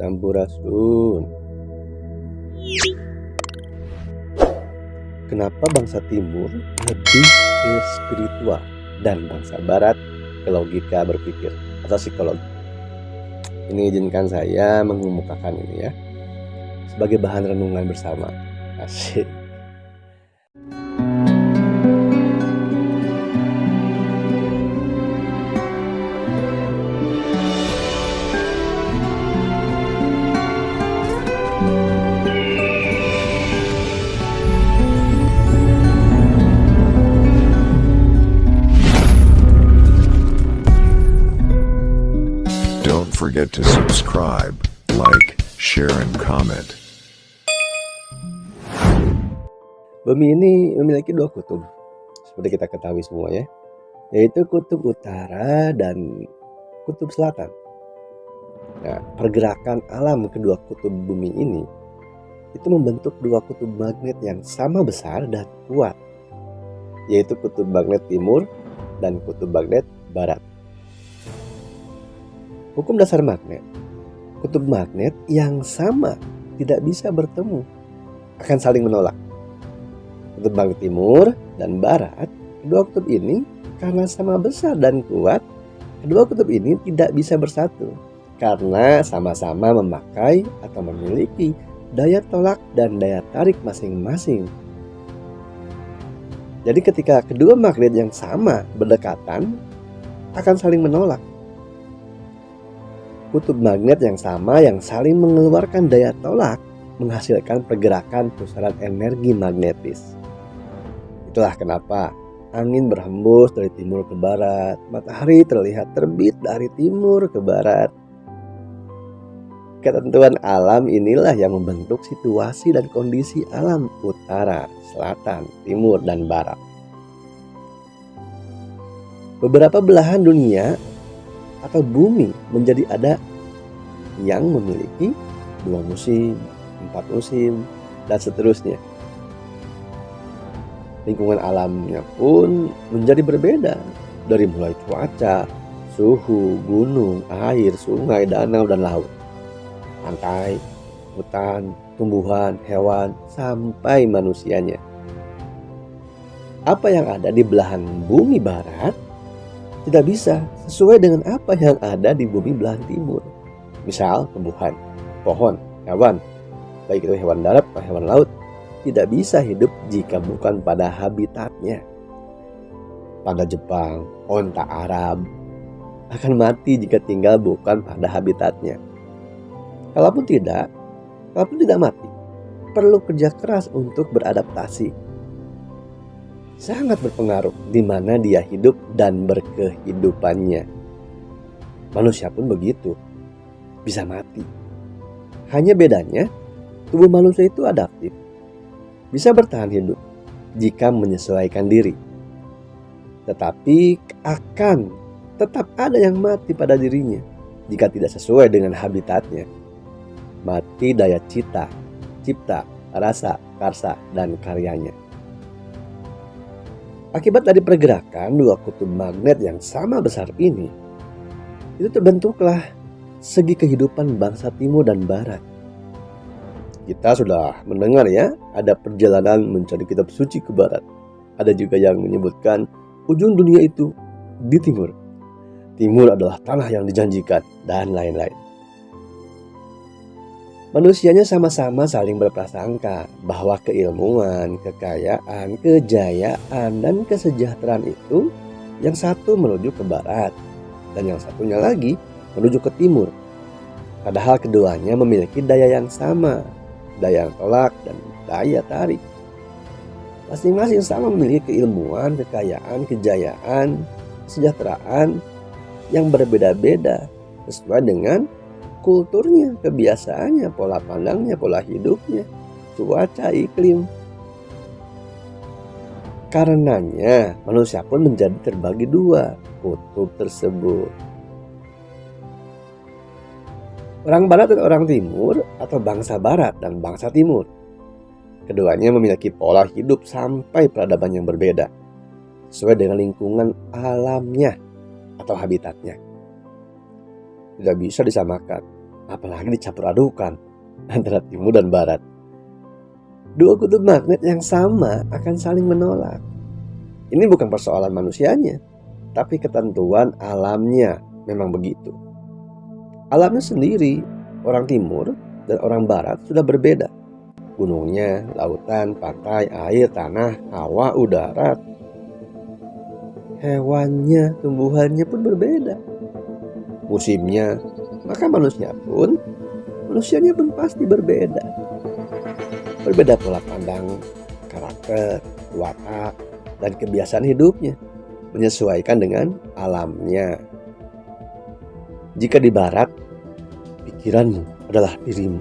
Sampurasun. Kenapa bangsa timur lebih ke spiritual dan bangsa barat ke logika berpikir atau psikologi? Ini izinkan saya mengemukakan ini ya sebagai bahan renungan bersama. Asik. Don't forget to subscribe, like, share, and comment. Bumi ini memiliki dua kutub, seperti kita ketahui semua ya, yaitu kutub utara dan kutub selatan. Nah, pergerakan alam kedua kutub bumi ini itu membentuk dua kutub magnet yang sama besar dan kuat, yaitu kutub magnet timur dan kutub magnet barat. Hukum dasar magnet, kutub magnet yang sama tidak bisa bertemu, akan saling menolak. Kutub magnet timur dan barat, kedua kutub ini karena sama besar dan kuat, kedua kutub ini tidak bisa bersatu karena sama-sama memakai atau memiliki daya tolak dan daya tarik masing-masing. Jadi ketika kedua magnet yang sama berdekatan akan saling menolak. Kutub magnet yang sama yang saling mengeluarkan daya tolak menghasilkan pergerakan pusaran energi magnetis. Itulah kenapa angin berhembus dari timur ke barat, matahari terlihat terbit dari timur ke barat. Ketentuan alam inilah yang membentuk situasi dan kondisi alam utara, selatan, timur, dan barat. Beberapa belahan dunia atau bumi menjadi ada yang memiliki 2 musim, 4 musim, dan seterusnya. Lingkungan alamnya pun menjadi berbeda, dari mulai cuaca, suhu, gunung, air, sungai, danau, dan laut, pantai, hutan, tumbuhan, hewan, sampai manusianya. Apa yang ada di belahan bumi barat tidak bisa sesuai dengan apa yang ada di bumi belahan timur. Misal tumbuhan, pohon, hewan, baik itu hewan darat atau hewan laut, tidak bisa hidup jika bukan pada habitatnya. Panda Jepang, onta Arab akan mati jika tinggal bukan pada habitatnya. Kalaupun tidak mati, perlu kerja keras untuk beradaptasi. Sangat berpengaruh di mana dia hidup dan berkehidupannya. Manusia pun begitu, bisa mati. Hanya bedanya, tubuh manusia itu adaptif, bisa bertahan hidup jika menyesuaikan diri. Tetapi akan tetap ada yang mati pada dirinya jika tidak sesuai dengan habitatnya. Mati daya cipta, rasa, karsa, dan karyanya. Akibat dari pergerakan dua kutub magnet yang sama besar ini, itu terbentuklah segi kehidupan bangsa timur dan barat. Kita sudah mendengar ya, ada perjalanan mencari kitab suci ke barat. Ada juga yang menyebutkan ujung dunia itu di timur. Timur adalah tanah yang dijanjikan, dan lain-lain. Manusianya sama-sama saling berprasangka bahwa keilmuan, kekayaan, kejayaan, dan kesejahteraan itu yang satu menuju ke barat dan yang satunya lagi menuju ke timur. Padahal keduanya memiliki daya yang sama, daya tolak dan daya tarik. Masing-masing sama memiliki keilmuan, kekayaan, kejayaan, kesejahteraan yang berbeda-beda sesuai dengan kulturnya, kebiasaannya, pola pandangnya, pola hidupnya, cuaca, iklim. Karenanya manusia pun menjadi terbagi dua kutub tersebut. Orang barat dan orang timur, atau bangsa barat dan bangsa timur, keduanya memiliki pola hidup sampai peradaban yang berbeda sesuai dengan lingkungan alamnya atau habitatnya. Tidak bisa disamakan apalagi dicampur adukan antara timur dan barat. Dua kutub magnet yang sama akan saling menolak. Ini bukan persoalan manusianya, tapi ketentuan alamnya memang begitu. Alamnya sendiri, orang timur dan orang barat sudah berbeda. Gunungnya, lautan, pantai, air, tanah, hawa, udara, hewannya, tumbuhannya pun berbeda. Musimnya, maka manusianya pun pasti berbeda. Berbeda pola pandang, karakter, watak, dan kebiasaan hidupnya, menyesuaikan dengan alamnya. Jika di barat, pikiranmu adalah dirimu,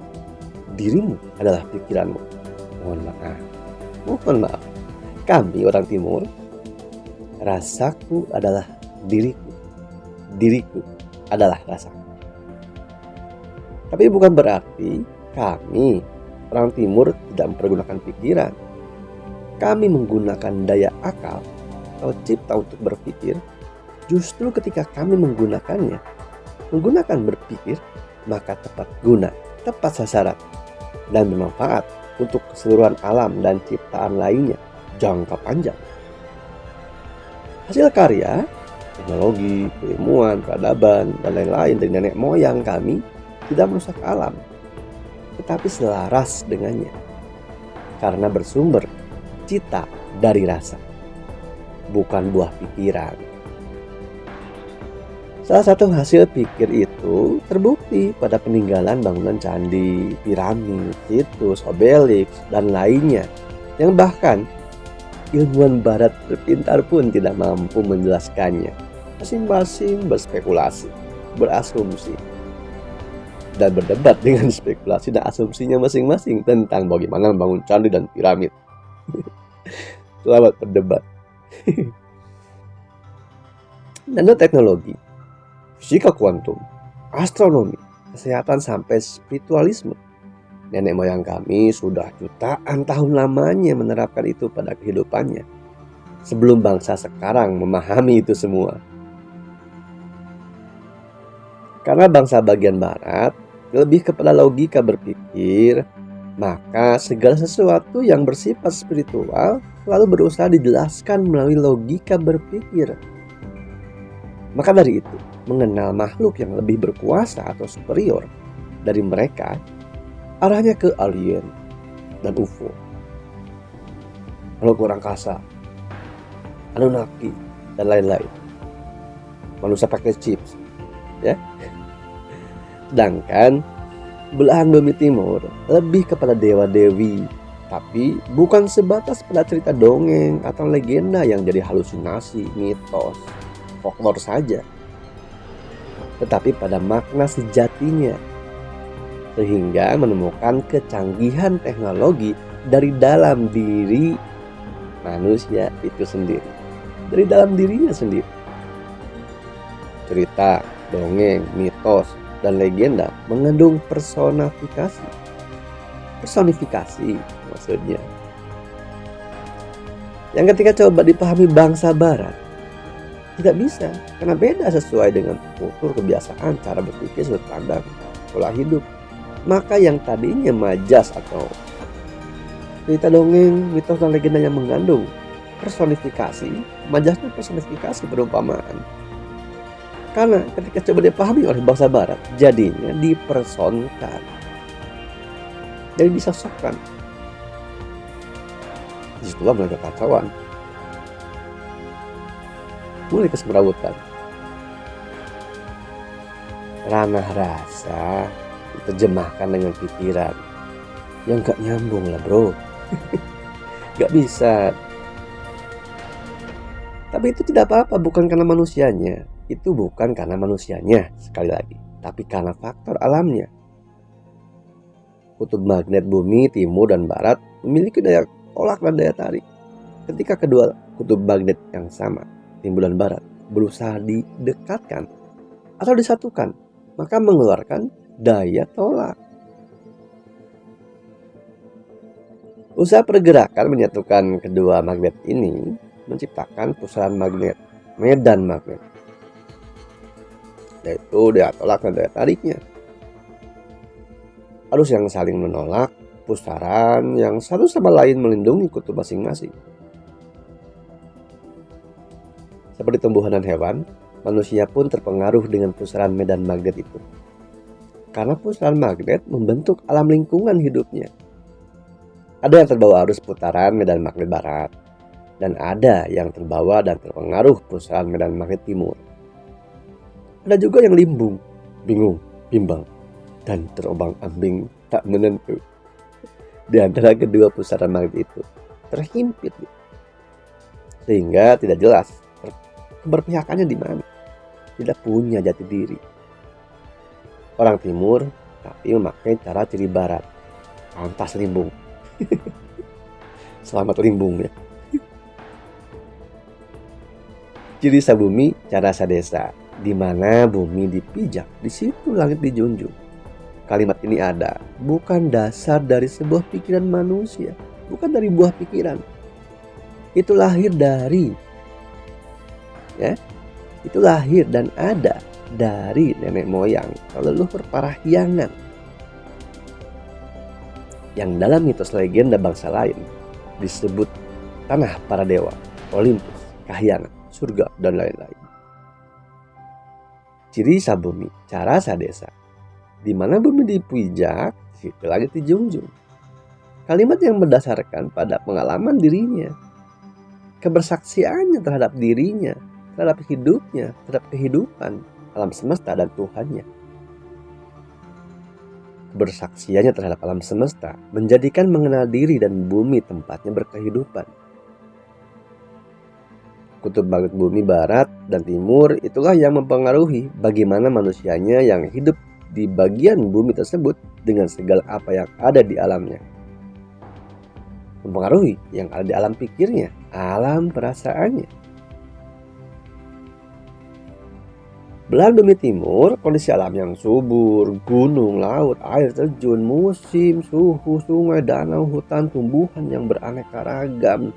dirimu adalah pikiranmu. Mohon maaf, kami orang timur, rasaku adalah diriku, diriku adalah rasaku. Tapi bukan berarti kami orang timur tidak mempergunakan pikiran. Kami menggunakan daya akal atau cipta untuk berpikir. Justru ketika kami menggunakannya, menggunakan berpikir, maka tepat guna, tepat sasaran, dan bermanfaat untuk keseluruhan alam dan ciptaan lainnya jangka panjang. Hasil karya, teknologi, keilmuan, peradaban, dan lain-lain dari nenek moyang kami tidak merusak alam, tetapi selaras dengannya, karena bersumber cita dari rasa, bukan buah pikiran. Salah satu hasil pikir itu terbukti pada peninggalan bangunan candi, piramid, situs, obelisk, dan lainnya, yang bahkan ilmuwan barat terpintar pun tidak mampu menjelaskannya. Masing-masing berspekulasi, berasumsi, dan berdebat dengan spekulasi dan asumsinya masing-masing tentang bagaimana membangun candi dan piramid. Selamat berdebat. Nanoteknologi, fisika kuantum, astronomi, kesehatan sampai spiritualisme. Nenek moyang kami sudah jutaan tahun lamanya menerapkan itu pada kehidupannya, sebelum bangsa sekarang memahami itu semua. Karena bangsa bagian barat lebih kepada logika berpikir, maka segala sesuatu yang bersifat spiritual selalu berusaha dijelaskan melalui logika berpikir. Maka dari itu, mengenal makhluk yang lebih berkuasa atau superior dari mereka, arahnya ke alien dan UFO, makhluk luar angkasa, Anunnaki, dan lain-lain. Manusia pakai chips, ya. Sedangkan belahan bumi timur lebih kepada dewa-dewi, tapi bukan sebatas pada cerita dongeng atau legenda yang jadi halusinasi, mitos, folklore saja, tetapi pada makna sejatinya, sehingga menemukan kecanggihan teknologi dari dalam diri manusia itu sendiri, dari dalam dirinya sendiri. Cerita, dongeng, mitos, dan legenda mengandung personifikasi maksudnya, yang ketika coba dipahami bangsa barat tidak bisa, karena beda sesuai dengan kultur, kebiasaan, cara berpikir, sudut pandang, pola hidup. Maka yang tadinya majas atau cerita dongeng, mitos, dan legenda yang mengandung personifikasi, majasnya personifikasi perumpamaan. Karena ketika coba dipahami oleh bangsa barat, jadinya dipersonkan, jadi disosokkan. Disitulah mulai kekacauan, mulai kesemrawutan. Ranah rasa diterjemahkan dengan pikiran, yang gak nyambung lah bro. Gak bisa. Tapi itu tidak apa-apa, bukan karena manusianya. Itu bukan karena manusianya, sekali lagi, tapi karena faktor alamnya. Kutub magnet bumi timur dan barat memiliki daya tolak dan daya tarik. Ketika kedua kutub magnet yang sama, timur dan barat, berusaha didekatkan atau disatukan, maka mengeluarkan daya tolak. Usaha pergerakan menyatukan kedua magnet ini menciptakan pusaran magnet, medan magnet, yaitu daya tolak dan daya tariknya. arus yang saling menolak, pusaran yang satu sama lain melindungi kutub masing-masing. Seperti tumbuhan dan hewan, manusia pun terpengaruh dengan pusaran medan magnet itu. Karena pusaran magnet membentuk alam lingkungan hidupnya. Ada yang terbawa arus putaran medan magnet barat, dan ada yang terbawa dan terpengaruh pusaran medan magnet timur. Ada juga yang limbung, bingung, bimbang, dan terombang-ambing tak menentu. Di antara kedua pusaran magnet itu terhimpit, sehingga tidak jelas keberpihakannya di mana. Tidak punya jati diri. Orang timur tapi memakai cara ciri barat, pantas limbung. Selamat limbung ya. Ciri sabumi cara sadesa, di mana bumi dipijak, di situ langit dijunjung. Kalimat ini ada bukan dasar dari sebuah pikiran manusia, bukan dari buah pikiran. Itu lahir dari itu lahir dan ada dari nenek moyang leluhur Parahyangan, yang dalam mitos legenda bangsa lain disebut tanah para dewa, Olympus, Kahyangan, surga, dan lain-lain. Ciri sabumi cara sadesa, di mana bumi dipijak, situ langit dijunjung. Kalimat yang berdasarkan pada pengalaman dirinya, kebersaksiannya terhadap dirinya, terhadap hidupnya, terhadap kehidupan, alam semesta dan Tuhannya. Kebersaksiannya terhadap alam semesta menjadikan mengenal diri dan bumi tempatnya berkehidupan. Kutub magnet bumi barat dan timur itulah yang mempengaruhi bagaimana manusianya yang hidup di bagian bumi tersebut dengan segala apa yang ada di alamnya. Mempengaruhi yang ada di alam pikirnya, alam perasaannya. Belahan bumi timur, kondisi alam yang subur, gunung, laut, air terjun, musim, suhu, sungai, danau, hutan, tumbuhan yang beraneka ragam,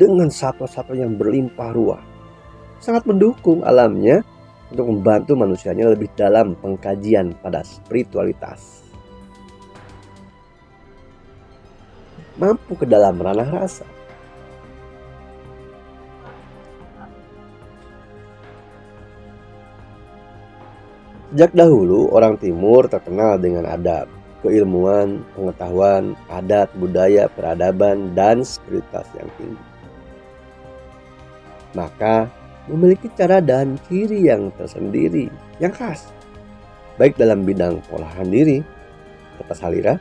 dengan satwa-satwa yang berlimpah ruah, sangat mendukung alamnya untuk membantu manusianya lebih dalam pengkajian pada spiritualitas. Mampu ke dalam ranah rasa. Sejak dahulu orang timur terkenal dengan adab, keilmuan, pengetahuan, adat, budaya, peradaban, dan spiritualitas yang tinggi. Maka memiliki cara dan ciri yang tersendiri, yang khas, baik dalam bidang pengolahan diri, tata salira,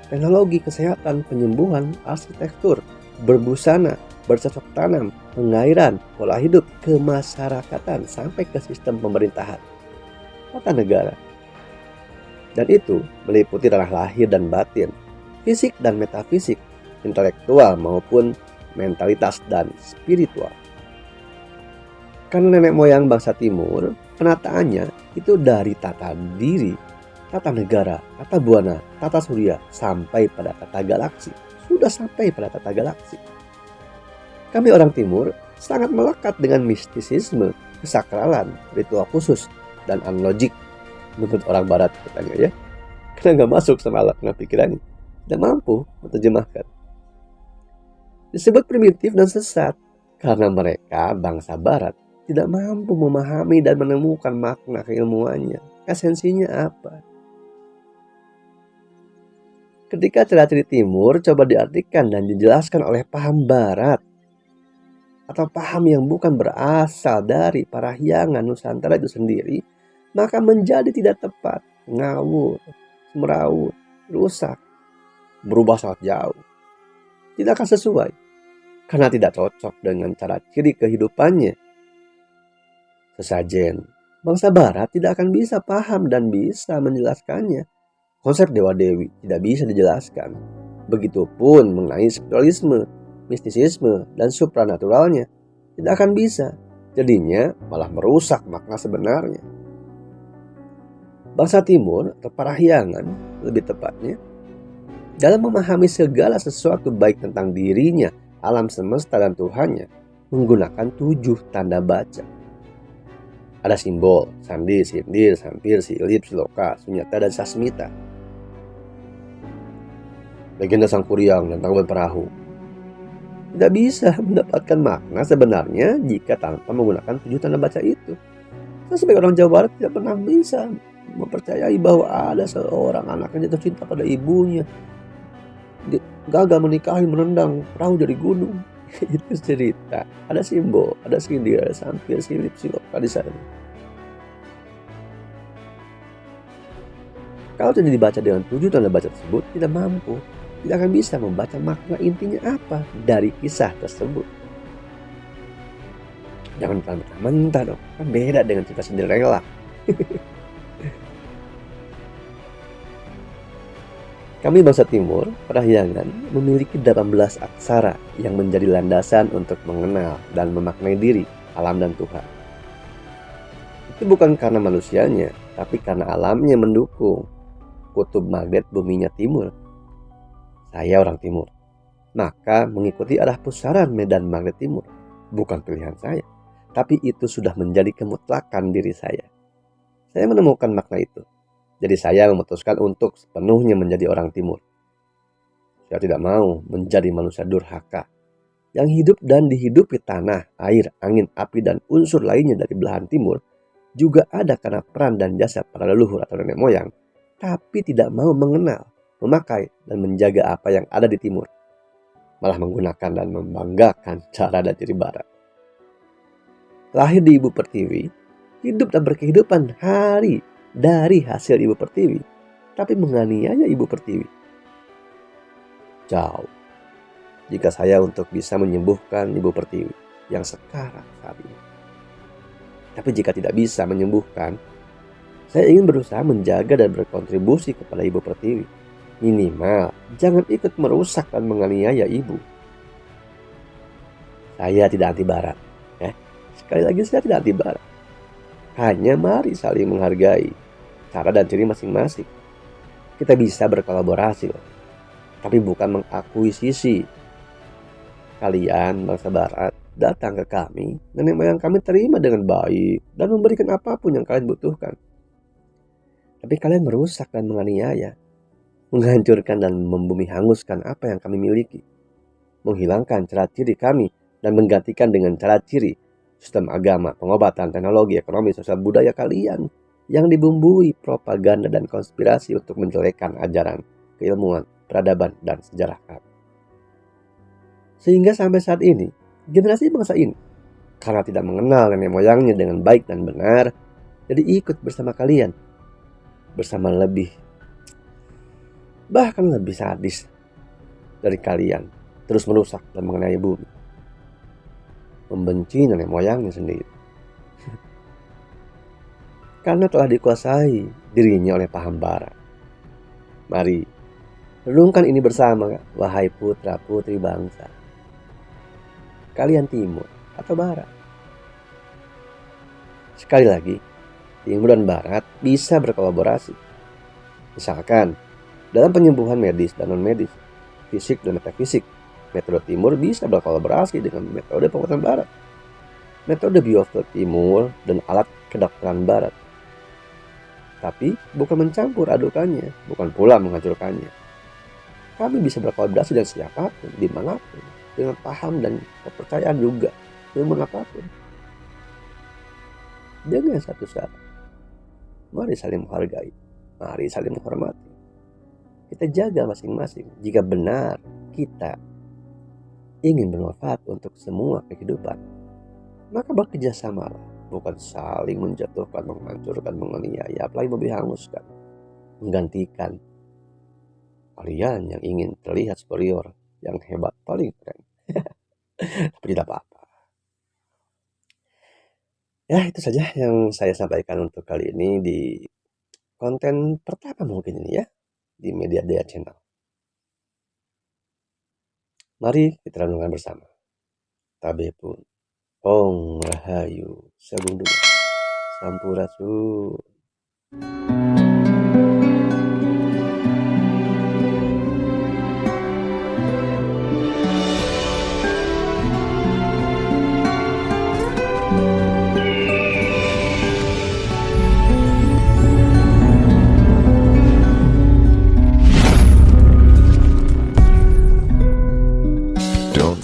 teknologi kesehatan, penyembuhan, arsitektur, berbusana, bercocok tanam, pengairan, pola hidup, kemasyarakatan, sampai ke sistem pemerintahan, tata negara. Dan itu meliputi ranah lahir dan batin, fisik dan metafisik, intelektual maupun mentalitas dan spiritual. Karena nenek moyang bangsa timur, penataannya itu dari tata diri, tata negara, tata buana, tata surya, sampai pada tata galaksi. Sudah sampai pada tata galaksi. Kami orang timur sangat melekat dengan mistisisme, kesakralan, ritual khusus, dan analogik menurut orang barat katanya ya. Karena nggak masuk sama alat pikirannya, tidak mampu menerjemahkan. Disebut primitif dan sesat karena mereka bangsa barat tidak mampu memahami dan menemukan makna keilmuannya, esensinya apa. Ketika ciri timur coba diartikan dan dijelaskan oleh paham barat, atau paham yang bukan berasal dari Parahyangan Nusantara itu sendiri, maka menjadi tidak tepat, ngawur, semeraut, rusak, berubah sangat jauh. Tidak akan sesuai, karena tidak cocok dengan cara ciri kehidupannya. Sesajen, bangsa barat tidak akan bisa paham dan bisa menjelaskannya. Konsep dewa-dewi tidak bisa dijelaskan. Begitupun mengenai spiritualisme, mistisisme, dan supranaturalnya. Tidak akan bisa. Jadinya malah merusak makna sebenarnya. Bangsa timur atau Parahyangan lebih tepatnya, dalam memahami segala sesuatu baik tentang dirinya, alam semesta dan Tuhannya, menggunakan 7 tanda baca. Ada simbol, sandi, sindir, sampir, silip, siloka, sunyata, dan sasmita. legenda Sang Kuryang dan Tangkuban Perahu. Tidak bisa mendapatkan makna sebenarnya jika tanpa menggunakan 7 tanda baca itu. Saya sebagai orang Jawa Barat tidak pernah bisa mempercayai bahwa ada seorang anak yang jatuh cinta pada ibunya, gagal menikahi menendang perahu dari gunung. Itu cerita, ada simbol, ada sindir, ada sampir, silip, siloka di sana. Kalau tidak dibaca dengan 7 tanda baca tersebut, tidak mampu, tidak akan bisa membaca makna intinya apa dari kisah tersebut. Jangan mentah-mentah dong, kan beda dengan cerita Cinderella. Kami bangsa Timur, Parahyangan, memiliki 18 aksara yang menjadi landasan untuk mengenal dan memaknai diri, alam dan Tuhan. Itu bukan karena manusianya, tapi karena alamnya mendukung. Kutub magnet buminya timur. Saya orang timur, maka mengikuti arah pusaran medan magnet timur. Bukan pilihan saya, tapi itu sudah menjadi kemutlakan diri saya. Saya menemukan makna itu. Jadi saya memutuskan untuk sepenuhnya menjadi orang timur. Saya tidak mau menjadi manusia durhaka yang hidup dan dihidupi tanah, air, angin, api, dan unsur lainnya dari belahan timur juga ada karena peran dan jasa para leluhur atau nenek moyang, tapi tidak mau mengenal, memakai, dan menjaga apa yang ada di timur. Malah menggunakan dan membanggakan cara dan ciri barat. Lahir di Ibu Pertiwi, hidup dan berkehidupan hari dari hasil Ibu Pertiwi, tapi menganiaya Ibu Pertiwi. Jauh jika saya untuk bisa menyembuhkan Ibu Pertiwi yang sekarang saat ini. Tapi jika tidak bisa menyembuhkan, saya ingin berusaha menjaga dan berkontribusi kepada Ibu Pertiwi. Minimal jangan ikut merusak dan menganiaya Ibu. Saya tidak anti barat, sekali lagi saya tidak anti barat. Hanya mari saling menghargai cara dan ciri masing-masing. Kita bisa berkolaborasi loh, tapi bukan mengakuisisi. Kalian bangsa barat datang ke kami, nenek moyang kami terima dengan baik dan memberikan apapun yang kalian butuhkan. Tapi kalian merusak dan menganiaya, menghancurkan dan membumi hanguskan apa yang kami miliki, menghilangkan cara ciri kami dan menggantikan dengan cara ciri sistem agama, pengobatan, teknologi, ekonomi, sosial, budaya kalian yang dibumbui propaganda dan konspirasi untuk menjelekkan ajaran, keilmuan, peradaban, dan sejarah kami. Sehingga sampai saat ini, generasi bangsa ini, karena tidak mengenal nenek moyangnya dengan baik dan benar, jadi ikut bersama kalian, bersama bahkan lebih sadis dari kalian, terus merusak dan mengenai bumi, membenci nenek moyangnya sendiri. Karena telah dikuasai dirinya oleh paham barat. Mari renungkan ini bersama, wahai putra putri bangsa. Kalian timur atau barat? Sekali lagi, timur dan barat bisa berkolaborasi. Misalkan dalam penyembuhan medis dan non-medis, fisik dan metafisik, metode timur bisa berkolaborasi dengan metode pengobatan barat, metode biofield timur dan alat kedokteran barat. Tapi bukan mencampur adukannya, bukan pula menghancurkannya. Kami bisa berkolaborasi dengan siapapun, dimanapun, dengan paham dan kepercayaan juga, ilmu apapun. Dengan satu syarat, mari saling menghargai, mari saling menghormati. Kita jaga masing-masing jika benar kita ingin bermanfaat untuk semua kehidupan. Maka bekerja sama, bukan saling menjatuhkan, menghancurkan, menganiaya, apalagi menghanguskan, menggantikan. Kalian yang ingin terlihat superior, yang hebat, paling keren. Tapi tidak apa-apa. Ya, itu saja yang saya sampaikan untuk kali ini di konten pertama mungkin ini ya, di Media Daya Channel. Mari kita renungkan bersama. Tabe pun, Om Rahayu, Sagung Dua, Sampurasun.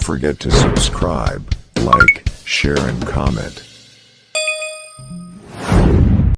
forget to subscribe, like, share, and comment.